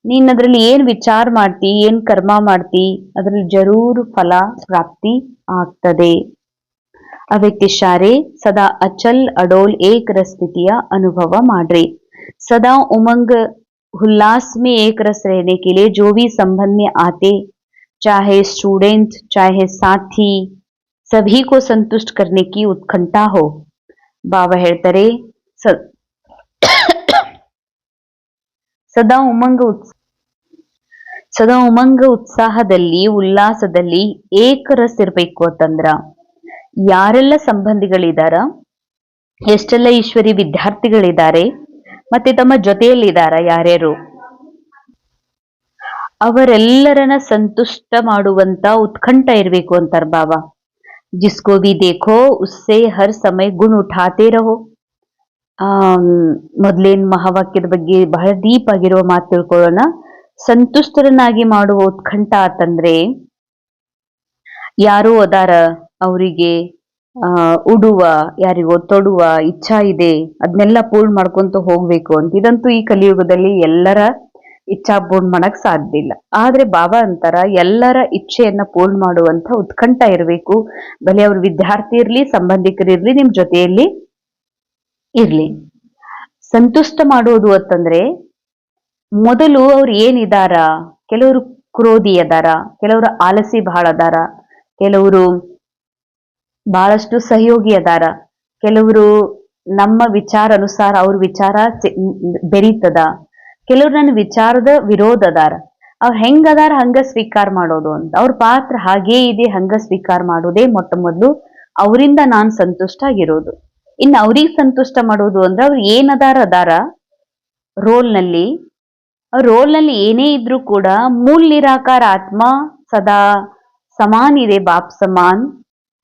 ನೀನ್ ಅದ್ರಲ್ಲಿ ಏನ್ ವಿಚಾರ ಮಾಡ್ತಿ, ಏನ್ ಕರ್ಮ ಮಾಡ್ತಿ, ಅದ್ರಲ್ಲಿ ಜರೂರು ಫಲ ಪ್ರಾಪ್ತಿ ಆಗ್ತದೆ. ಆ ವ್ಯಕ್ತಿ ಶಾರೆ ಸದಾ ಅಚಲ್ ಅಡೋಲ್ ಏಕ ಸ್ಥಿತಿಯ ಅನುಭವ ಮಾಡ್ರಿ. सदा उमंग उल्लास में एक रस रहने के लिए जो भी संबंध में आते, चाहे स्टूडेंट चाहे साथी, सभी को संतुष्ट करने की उत्कंठा हो. बाबा ಹೇಳ್ತಾರೆ ಸದಾ ಉಮಂಗ ಉತ್ಸಾಹದಲ್ಲಿ ಉಲ್ಲಾಸದಲ್ಲಿ ಏಕರಸ್ ಇರ್ಬೇಕು ಅಂತಂದ್ರ, ಯಾರೆಲ್ಲ ಸಂಬಂಧಿಗಳಿದಾರ, ಎಷ್ಟೆಲ್ಲ ಈಶ್ವರಿ ವಿದ್ಯಾರ್ಥಿಗಳಿದ್ದಾರೆ ಮತ್ತೆ ತಮ್ಮ ಜೊತೆಯಲ್ಲಿದ್ದಾರ ಯಾರ್ಯಾರು, ಅವರೆಲ್ಲರನ್ನ ಸಂತುಷ್ಟ ಮಾಡುವಂತ ಉತ್ಕಂಠ ಇರಬೇಕು ಅಂತಾರ ಬಾಬಾ. ಜಿಸ್ಕೋ ಬಿ ದೇಖೋ ಉಸ್ಸೆ ಹರ್ ಸಮಯ ಗುಣ ಉಠಾತೆ ರಹೋ. ಮೊದ್ಲೇನ್ ಮಹಾವಾಕ್ಯದ ಬಗ್ಗೆ ಬಹಳ ಡೀಪ್ ಆಗಿರುವ ಮಾತು ತಿಳ್ಕೊಳ್ಳೋಣ. ಸಂತುಷ್ಟರನ್ನಾಗಿ ಮಾಡುವ ಉತ್ಕಂಠ ಅಂತಂದ್ರೆ, ಯಾರು ಅದಾರ ಅವರಿಗೆ ಉಡುವ, ಯಾರಿಗೋ ತೊಡುವ ಇಚ್ಛಾ ಇದೆ, ಅದನ್ನೆಲ್ಲ ಪೂರ್ಣ ಮಾಡ್ಕೊಂತ ಹೋಗ್ಬೇಕು ಅಂತ. ಇದಂತೂ ಈ ಕಲಿಯುಗದಲ್ಲಿ ಎಲ್ಲರ ಇಚ್ಛಾ ಪೂರ್ಣ ಮಾಡಕ್ ಸಾಧ್ಯ ಇಲ್ಲ. ಆದ್ರೆ ಬಾಬಾ ಅಂತಾರ ಎಲ್ಲರ ಇಚ್ಛೆಯನ್ನ ಪೂರ್ಣ ಮಾಡುವಂತ ಉತ್ಕಂಠ ಇರಬೇಕು. ಬಲೆ ಅವ್ರ ವಿದ್ಯಾರ್ಥಿ ಇರ್ಲಿ, ಸಂಬಂಧಿಕರಿರ್ಲಿ, ನಿಮ್ ಜೊತೆಯಲ್ಲಿ ಇರ್ಲಿ. ಸಂತುಷ್ಟ ಮಾಡೋದು ಅಂತಂದ್ರೆ, ಮೊದಲು ಅವ್ರು ಏನಿದಾರ, ಕೆಲವರು ಕ್ರೋಧಿ ಅದಾರ, ಕೆಲವರು ಆಲಸಿ ಬಹಳ ಅದಾರ, ಕೆಲವರು ಬಹಳಷ್ಟು ಸಹಯೋಗಿ ಅದಾರ, ಕೆಲವರು ನಮ್ಮ ವಿಚಾರ ಅನುಸಾರ ಅವ್ರ ವಿಚಾರ ಬೆರೀತದ, ಕೆಲವ್ರು ನನ್ನ ವಿಚಾರದ ವಿರೋಧ ಅದಾರ. ಅವ್ರು ಹೆಂಗದಾರ ಹಂಗ ಸ್ವೀಕಾರ ಮಾಡೋದು ಅಂತ, ಅವ್ರ ಪಾತ್ರ ಹಾಗೇ ಇದೆ ಹಂಗ ಸ್ವೀಕಾರ ಮಾಡೋದೇ ಮೊಟ್ಟ ಮೊದಲು ಅವರಿಂದ ನಾನ್ ಸಂತುಷ್ಟ ಆಗಿರೋದು. ಇನ್ನು ಅವ್ರಿಗೆ ಸಂತುಷ್ಟ ಮಾಡೋದು ಅಂದ್ರೆ ಅವ್ರು ಅದಾರ ರೋಲ್ನಲ್ಲಿ, ರೋಲ್ನಲ್ಲಿ ಏನೇ ಇದ್ರೂ ಕೂಡ ಮೂಲ್ ನಿರಾಕಾರ ಆತ್ಮ ಸದಾ ಸಮಾನ್ ಇದೆ, ಬಾಪ್ ಸಮಾನ್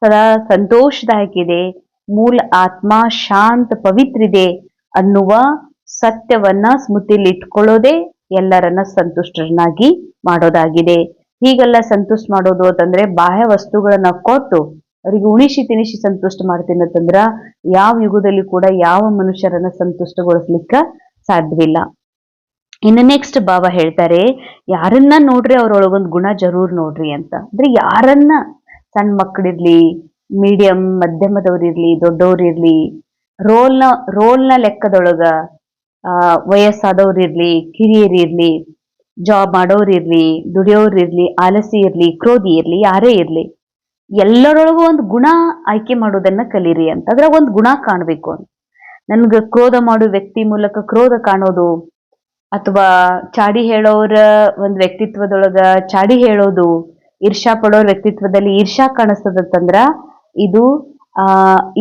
ಸದಾ ಸಂತೋಷದಾಯಕ ಇದೆ, ಮೂಲ ಆತ್ಮ ಶಾಂತ ಪವಿತ್ರ ಇದೆ ಅನ್ನುವ ಸತ್ಯವನ್ನ ಸ್ಮೃತಿಯಲ್ಲಿ ಇಟ್ಕೊಳ್ಳೋದೇ ಎಲ್ಲರನ್ನ ಸಂತುಷ್ಟರನ್ನಾಗಿ ಮಾಡೋದಾಗಿದೆ. ಹೀಗೆಲ್ಲ ಸಂತುಷ್ಟ ಮಾಡೋದು ಅಂತಂದ್ರೆ ಬಾಹ್ಯ ವಸ್ತುಗಳನ್ನ ಕೊಟ್ಟು ಅವರಿಗೆ ಉಣಿಸಿ ತಿನಿಸಿ ಸಂತುಷ್ಟ ಮಾಡ್ತೀನಿ ಅಂತಂದ್ರ ಯಾವ ಯುಗದಲ್ಲಿ ಕೂಡ ಯಾವ ಮನುಷ್ಯರನ್ನ ಸಂತುಷ್ಟಗೊಳಿಸ್ಲಿಕ್ಕ ಸಾಧ್ಯವಿಲ್ಲ. ಇನ್ನು ನೆಕ್ಸ್ಟ್ ಬಾಬಾ ಹೇಳ್ತಾರೆ, ಯಾರನ್ನ ನೋಡ್ರಿ ಅವ್ರೊಳಗೊಂದು ಗುಣ ಜರೂರ್ ನೋಡ್ರಿ ಅಂತ. ಅಂದ್ರೆ ಯಾರನ್ನ, ಸಣ್ಣ ಮಕ್ಕಳಿರ್ಲಿ, ಮೀಡಿಯಂ ಮಧ್ಯಮದವ್ರಿರ್ಲಿ, ದೊಡ್ಡವ್ರಿರ್ಲಿ, ರೋಲ್ನ ಲೆಕ್ಕದೊಳಗ ವಯಸ್ಸಾದವ್ರಿರ್ಲಿ, ಕಿರಿಯರಿರ್ಲಿ, ಜಾಬ್ ಮಾಡೋರಿರ್ಲಿ, ದುಡಿಯೋರಿರ್ಲಿ, ಆಲಸಿ ಇರ್ಲಿ, ಕ್ರೋಧಿ ಇರ್ಲಿ, ಯಾರೇ ಇರ್ಲಿ, ಎಲ್ಲರೊಳಗೂ ಒಂದು ಗುಣ ಆಯ್ಕೆ ಮಾಡೋದನ್ನ ಕಲೀರಿ ಅಂತ. ಅದ್ರಾಗ ಒಂದು ಗುಣ ಕಾಣ್ಬೇಕು ಅಂತ. ನನ್ಗೆ ಕ್ರೋಧ ಮಾಡೋ ವ್ಯಕ್ತಿ ಮೂಲಕ ಕ್ರೋಧ ಕಾಣೋದು, ಅಥವಾ ಚಾಡಿ ಹೇಳೋರ ಒಂದು ವ್ಯಕ್ತಿತ್ವದೊಳಗ ಚಾಡಿ ಹೇಳೋದು, ಈರ್ಷಾ ಪಡೋರ್ ವ್ಯಕ್ತಿತ್ವದಲ್ಲಿ ಈರ್ಷಾ ಕಾಣಿಸ್ತದಂದ್ರ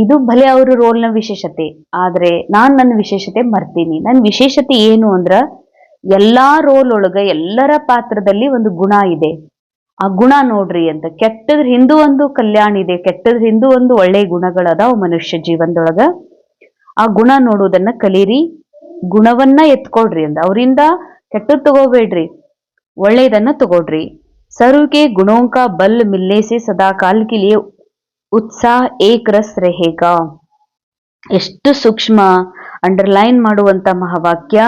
ಇದು ಭಲೆ ಅವ್ರ ರೋಲ್ನ ವಿಶೇಷತೆ. ಆದ್ರೆ ನಾನ್ ನನ್ನ ವಿಶೇಷತೆ ಮರ್ತೀನಿ. ನನ್ನ ವಿಶೇಷತೆ ಏನು ಅಂದ್ರ, ಎಲ್ಲಾ ರೋಲ್ ಒಳಗ ಎಲ್ಲರ ಪಾತ್ರದಲ್ಲಿ ಒಂದು ಗುಣ ಇದೆ, ಆ ಗುಣ ನೋಡ್ರಿ ಅಂತ. ಕೆಟ್ಟದ್ರ ಹಿಂದೂ ಒಂದು ಕಲ್ಯಾಣ ಇದೆ, ಕೆಟ್ಟದ್ರ ಹಿಂದೂ ಒಂದು ಒಳ್ಳೆ ಗುಣಗಳದಾವ ಮನುಷ್ಯ ಜೀವನದೊಳಗ. ಆ ಗುಣ ನೋಡೋದನ್ನ ಕಲೀರಿ, ಗುಣವನ್ನ ಎತ್ಕೊಳ್ರಿ ಅಂತ. ಅವರಿಂದ ಕೆಟ್ಟದ್ ತಗೋಬೇಡ್ರಿ, ಒಳ್ಳೆಯದನ್ನ ತಗೊಳ್ರಿ. ಸರ್ವಕ್ಕೆ ಗುಣೋಂ ಕಾ ಬಲ್ ಮಿಲ್ನೆ ಸೆ ಸದಾ ಕಾಲ್ ಕೆ ಲಿಯೆ ಉತ್ಸಾಹ ಏಕ್ ರಸ್ रहेगा. ಎಷ್ಟು ಸೂಕ್ಷ್ಮ ಅಂಡರ್ಲೈನ್ ಮಾಡುವಂತ ಮಹಾವಾಕ್ಯ.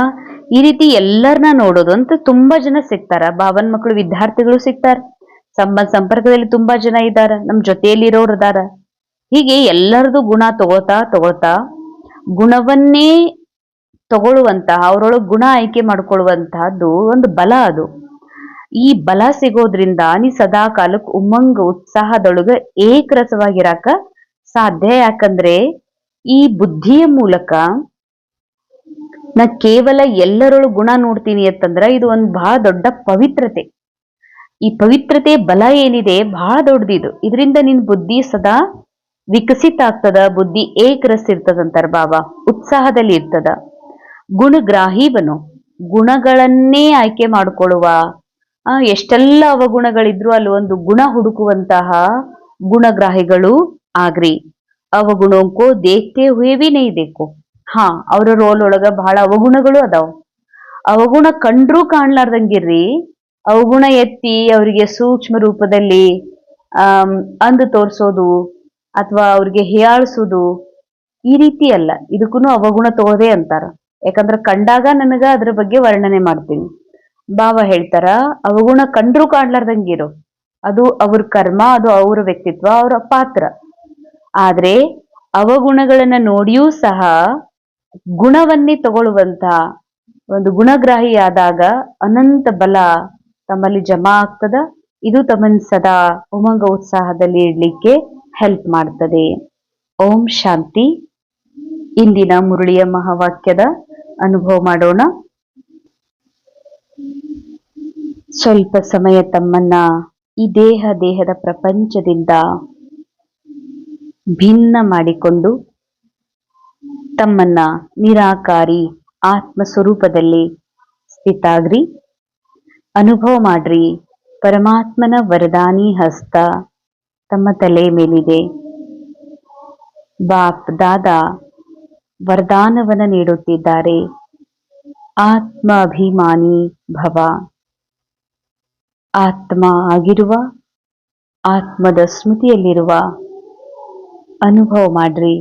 ಈ ರೀತಿ ಎಲ್ಲರನ್ನ ನೋಡೋದು ಅಂತ ತುಂಬಾ ಜನ ಸಿಗ್ತಾರ. ಬಾಬನ್ ಮಕ್ಕಳು ವಿದ್ಯಾರ್ಥಿಗಳು ಸಿಗ್ತಾರ, ಸಂಪರ್ಕದಲ್ಲಿ ತುಂಬಾ ಜನ ಇದ್ದಾರ, ನಮ್ ಜೊತೆಯಲ್ಲಿ ಇರೋರು ಅದಾರ. ಹೀಗೆ ಎಲ್ಲರದು ಗುಣ ತಗೊಳ್ತಾ ಗುಣವನ್ನೇ ತಗೊಳ್ಳುವಂತಹ, ಅವರೊಳಗೆ ಗುಣ ಆಯ್ಕೆ ಮಾಡ್ಕೊಳ್ಳುವಂತಹದ್ದು ಒಂದು ಬಲ. ಅದು ಈ ಬಲ ಸಿಗೋದ್ರಿಂದ ನೀ ಸದಾ ಕಾಲಕ್ಕೆ ಉಮಂಗ ಉತ್ಸಾಹದೊಳಗ ಏಕರಸವಾಗಿರಾಕ ಸಾಧ್ಯ. ಯಾಕಂದ್ರೆ ಈ ಬುದ್ಧಿಯ ಮೂಲಕ ನಾ ಕೇವಲ ಎಲ್ಲರೊಳಗೆ ಗುಣ ನೋಡ್ತೀನಿ ಅಂತಂದ್ರ ಇದು ಒಂದು ಬಹಳ ದೊಡ್ಡ ಪವಿತ್ರತೆ. ಈ ಪವಿತ್ರತೆ ಬಲ ಏನಿದೆ ಬಹಳ ದೊಡ್ಡದಿದು. ಇದರಿಂದ ನಿನ್ ಬುದ್ಧಿ ಸದಾ ವಿಕಸಿತ ಆಗ್ತದ, ಬುದ್ಧಿ ಏಕರಸ್ ಇರ್ತದಂತಾರ ಬಾಬಾ, ಉತ್ಸಾಹದಲ್ಲಿ ಇರ್ತದ. ಗುಣಗ್ರಾಹಿವನು, ಗುಣಗಳನ್ನೇ ಆಯ್ಕೆ ಮಾಡಿಕೊಳ್ಳುವ, ಎಷ್ಟೆಲ್ಲ ಅವಗುಣಗಳಿದ್ರು ಅಲ್ಲಿ ಒಂದು ಗುಣ ಹುಡುಕುವಂತಹ ಗುಣಗ್ರಾಹಿಗಳು ಆಗ್ರಿ. ಅವಗುಣಕ್ಕೋ ದೇಖ್ತೆ ಹುಯೇ ಭಿ ನಹೀ ದೇಖೋ. ಹಾ, ಅವ್ರ ರೋಲ್ ಒಳಗ ಬಹಳ ಅವಗುಣಗಳು ಅದಾವ. ಅವಗುಣ ಕಂಡ್ರೂ ಕಾಣ್ಲಾರ್ದಂಗಿರ್ರಿ. ಅವಗುಣ ಎತ್ತಿ ಅವರಿಗೆ ಸೂಕ್ಷ್ಮ ರೂಪದಲ್ಲಿ ಅಂದು ತೋರ್ಸೋದು ಅಥವಾ ಅವ್ರಿಗೆ ಹೀಯಾಳಿಸೋದು ಈ ರೀತಿ ಅಲ್ಲ. ಇದಕ್ಕೂ ಅವಗುಣ ತಗೋದೆ ಅಂತಾರ. ಯಾಕಂದ್ರೆ ಕಂಡಾಗ ನನಗ ಅದ್ರ ಬಗ್ಗೆ ವರ್ಣನೆ ಮಾಡ್ತೀನಿ. ಬಾಬಾ ಹೇಳ್ತಾರ, ಅವಗುಣ ಕಂಡ್ರೂ ಕಾಣ್ಲಾರ್ದಂಗಿರು, ಅದು ಅವ್ರ ಕರ್ಮ, ಅದು ಅವ್ರ ವ್ಯಕ್ತಿತ್ವ, ಅವರ ಪಾತ್ರ. ಆದ್ರೆ ಅವಗುಣಗಳನ್ನ ನೋಡಿಯೂ ಸಹ ಗುಣವನ್ನೇ ತಗೊಳ್ಳುವಂತ ಒಂದು ಗುಣಗ್ರಾಹಿ ಆದಾಗ ಅನಂತ ಬಲ ತಮ್ಮಲ್ಲಿ ಜಮಾ ಆಗ್ತದ. ಇದು ತಮ್ಮನ್ನು ಸದಾ ಉಮಂಗ ಉತ್ಸಾಹದಲ್ಲಿ ಇಡ್ಲಿಕ್ಕೆ ಹೆಲ್ಪ್ ಮಾಡ್ತದೆ. ಓಂ ಶಾಂತಿ. ಇಂದಿನ ಮುರಳಿಯ ಮಹಾವಾಕ್ಯದ ಅನುಭವ ಮಾಡೋಣ. ಸ್ವಲ್ಪ ಸಮಯ ತಮ್ಮನ್ನ ಈ ದೇಹದ ಪ್ರಪಂಚದಿಂದ ಭಿನ್ನ ಮಾಡಿಕೊಂಡು ತಮ್ಮನ್ನ ನಿರಾಕಾರಿ ಆತ್ಮ ಸ್ವರೂಪದಲ್ಲಿ ಸ್ಥಿತಾಗ್ರಿ. ಅನುಭವ ಮಾಡ್ರಿ, ಪರಮಾತ್ಮನ ವರದಾನಿ ಹಸ್ತ ತಮ್ಮ ತಲೆ ಮೇಲಿದೆ. ಬಾಪ್ ದಾದಾ ವರದಾನವನ್ನ ನೀಡುತ್ತಿದ್ದಾರೆ. ಆತ್ಮ ಅಭಿಮಾನಿ ಭವ. ಆತ್ಮ ಆಗಿರುವ, ಆತ್ಮದ ಸ್ಮೃತಿಯಲ್ಲಿರುವ ಅನುಭವ ಮಾಡ್ರಿ.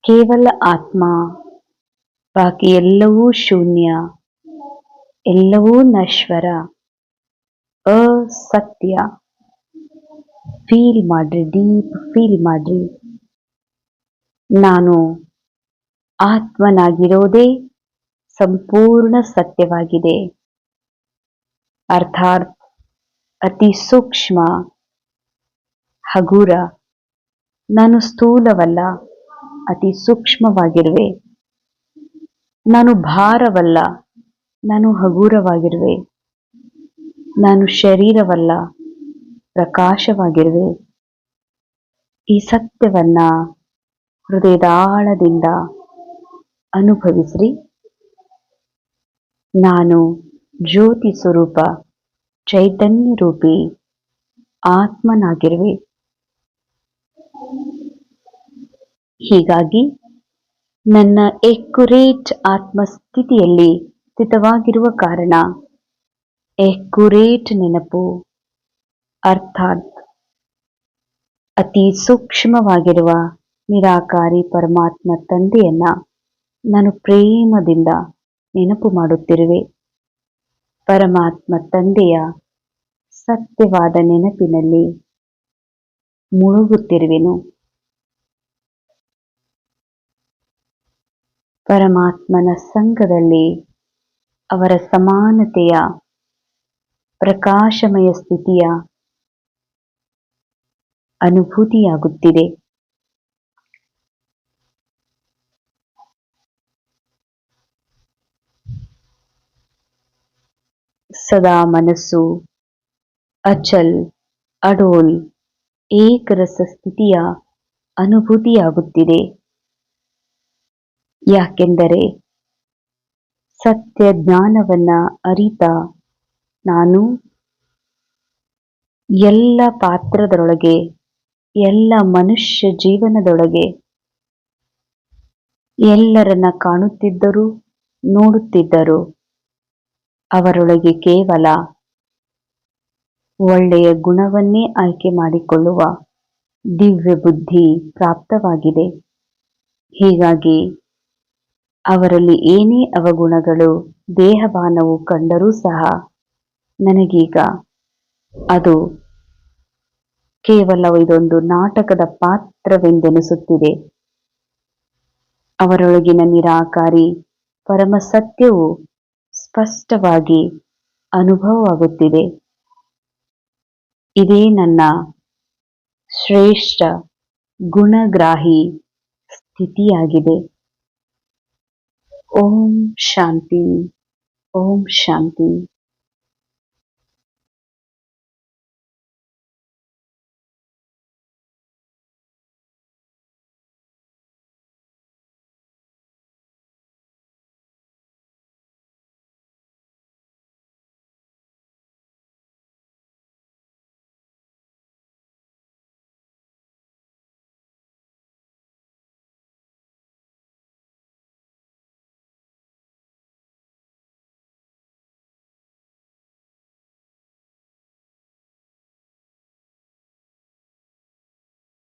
ಕೇವಲ ಆತ್ಮ, ಬಾಕಿ ಎಲ್ಲವೂ ಶೂನ್ಯ, ಎಲ್ಲವೂ ನಶ್ವರ, ಅಸತ್ಯ. ಫೀಲ್ ಮಾಡ್ರಿ, ಡೀಪ್ ಫೀಲ್ ಮಾಡ್ರಿ. ನಾನು ಆತ್ಮನಾಗಿರೋದೇ ಸಂಪೂರ್ಣ ಸತ್ಯವಾಗಿದೆ. ಅರ್ಥಾತ್ ಅತಿ ಸೂಕ್ಷ್ಮ, ಹಗುರ. ನಾನು ಸ್ಥೂಲವಲ್ಲ, ಅತಿ ಸೂಕ್ಷ್ಮವಾಗಿರುವೆ. ನಾನು ಭಾರವಲ್ಲ, ನಾನು ಹಗುರವಾಗಿರುವೆ. ನಾನು ಶರೀರವಲ್ಲ, ಪ್ರಕಾಶವಾಗಿರುವೆ. ಈ ಸತ್ಯವನ್ನ ಹೃದಯದ ಆಳದಿಂದ ಅನುಭವಿಸ್ರಿ. ನಾನು ಜ್ಯೋತಿ ಸ್ವರೂಪ, ಚೈತನ್ಯ ರೂಪಿ ಆತ್ಮನಾಗಿರುವೆ. ಹೀಗಾಗಿ ನನ್ನ ಎಕ್ಯುರೇಟ್ ಆತ್ಮಸ್ಥಿತಿಯಲ್ಲಿ ಸ್ಥಿತವಾಗಿರುವ ಕಾರಣ ಎಕ್ಯುರೇಟ್ ನೆನಪು, ಅರ್ಥಾತ್ ಅತಿ ಸೂಕ್ಷ್ಮವಾಗಿರುವ ನಿರಾಕಾರಿ ಪರಮಾತ್ಮ ತಂದೆಯನ್ನ ನಾನು ಪ್ರೇಮದಿಂದ ನೆನಪು ಮಾಡುತ್ತಿರುವೆ. ಪರಮಾತ್ಮ ತಂದೆಯ ಸತ್ಯವಾದ ನೆನಪಿನಲ್ಲಿ ಮುಳುಗುತ್ತಿರುವೆನು. ಪರಮಾತ್ಮನ ಸಂಘದಲ್ಲಿ ಅವರ ಸಮಾನತೆಯ ಪ್ರಕಾಶಮಯ ಸ್ಥಿತಿಯ ಅನುಭೂತಿಯಾಗುತ್ತಿದೆ. ಸದಾ ಮನಸ್ಸು ಅಚಲ್, ಅಡೋಲ್, ಏಕರಸ ಸ್ಥಿತಿಯ ಅನುಭೂತಿಯಾಗುತ್ತಿದೆ. ಯಾಕೆಂದರೆ ಸತ್ಯ ಜ್ಞಾನವನ್ನ ಅರಿತ ನಾನು ಎಲ್ಲ ಪಾತ್ರದೊಳಗೆ, ಎಲ್ಲ ಮನುಷ್ಯ ಜೀವನದೊಳಗೆ ಎಲ್ಲರನ್ನ ಕಾಣುತ್ತಿದ್ದರೂ ನೋಡುತ್ತಿದ್ದರು. ಅವರೊಳಗೆ ಕೇವಲ ಒಳ್ಳೆಯ ಗುಣವನ್ನೇ ಆಯ್ಕೆ ಮಾಡಿಕೊಳ್ಳುವ ದಿವ್ಯ ಬುದ್ಧಿ ಪ್ರಾಪ್ತವಾಗಿದೆ. ಹೀಗಾಗಿ ಅವರಲ್ಲಿ ಏನೇ ಅವಗುಣಗಳು, ದೇಹಭಾನವು ಕಂಡರೂ ಸಹ ನನಗೀಗ ಅದು ಕೇವಲ ಇದೊಂದು ನಾಟಕದ ಪಾತ್ರವೆಂದೆನಿಸುತ್ತಿದೆ. ಅವರೊಳಗಿನ ನಿರಾಕಾರಿ ಪರಮ ಸತ್ಯವು ಸ್ಪಷ್ಟವಾಗಿ ಅನುಭವವಾಗುತ್ತಿದೆ. ಇದೇ ನನ್ನ ಶ್ರೇಷ್ಠ ಗುಣಗ್ರಾಹಿ ಸ್ಥಿತಿಯಾಗಿದೆ. ಓಂ ಶಾಂತಿ, ಓಂ ಶಾಂತಿ.